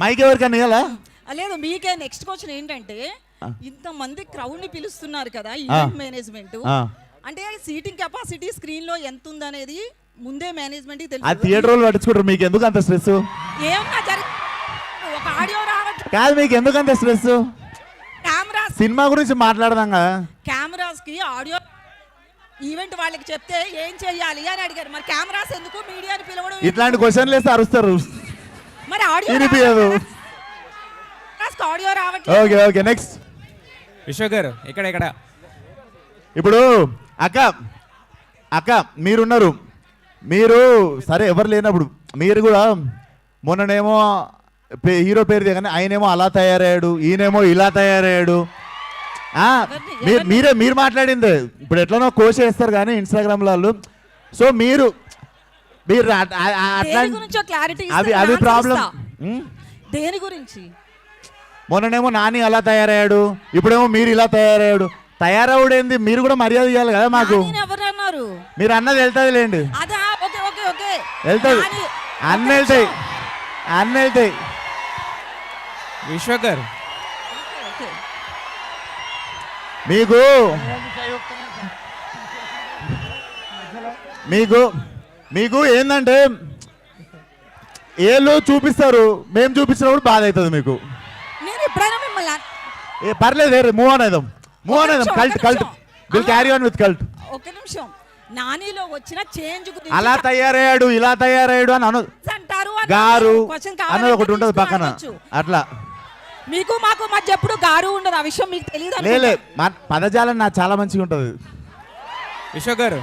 Mic ఎవరికన్నా ఇవ్వాలా? లేదు మీకే. నెక్స్ట్ క్వశ్చన్ ఏంటంటే, ఇంతమంది క్రౌడ్ ని పిలుస్తున్నారు కదా ఈవెంట్ మేనేజ్మెంట్, అంటే సీటింగ్ కెపాసిటీ స్క్రీన్ లో ఎంత ఉందనేది ముందే మేనేజ్మెంట్ ఆ తెలుసు. థియేటర్ వాళ్ళు పట్టించుకుంటారు, మీకు ఎందుకు అంత స్ట్రెస్? ఏమన్నా ఒక ఆడియో రావట్లేదు కాదు, మీకు ఎందుకు అంత స్ట్రెస్? కెమెరాస్, సినిమా గురించి మాట్లాడదాం కదా. కెమెరాస్ కి ఆడియో ఈవెంట్ వాళ్ళకి చెప్తే ఏం చెయ్యాలి అని అడిగారు. మరి కెమెరాస్ ఎందుకు, మీడియాని పిలవడం? ఇట్లాంటి క్వశ్చన్లు వేస్తే అరుస్తారు. మరి ఆడియో వినిపించదు. ఆడియో రావట్లేదు. ఓకే ఓకే, నెక్స్ట్ విశ్వ గారు ఇక్కడ ఇప్పుడు అక్క మీరున్నారు, మీరు సరే ఎవరు లేనప్పుడు మీరు కూడా మొన్ననేమో హీరో పేరు దిగనే ఆయనేమో అలా తయారయ్యాడు, ఈయనేమో ఇలా తయారయ్యాడు. మీరు మాట్లాడింది ఇప్పుడు ఎట్లనో కోచ్ చేస్తారు కానీ ఇన్స్టాగ్రామ్ వాళ్ళు. సో మీరు అట్లా అవి ప్రాబ్లం. దేని గురించి? మొన్ననేమో నాని అలా తయారయ్యాడు, ఇప్పుడేమో మీరు ఇలా తయారయ్యాడు. తయారవుడేంది, మీరు కూడా మర్యాద ఇవ్వాలి కదా మాకు. ఎవరన్నారు? మీరు అన్నది వెళ్తుంది లేండి, వెళ్తుంది, అన్నీ వెళ్తాయి, అన్నీ వెళ్తాయి. విశ్వ గారు మీకు మీకు మీకు ఏంటంటే ఏళ్ళు చూపిస్తారు, మేము చూపించినప్పుడు బాధ అవుతుంది మీకు. పర్లేదు, మూవ్ ఆన్ అవుదాం, cult will carry on with cult. ఒక నిమిషం, నానిలో వచ్చిన చేంజ్ అలా తయారయ్యాడు, ఇలా తయారయ్యాడు అని అంటారు గారు అన్నది ఒకటి ఉంటుంది పక్కన. అట్లా మీకు మాకు మధ్య ఎప్పుడు గారు ఉండదు, ఆ విషయం మీకు తెలియదు. పదజాలం నాకు చాలా మంచిగా ఉంటుంది. విశ్వ గారు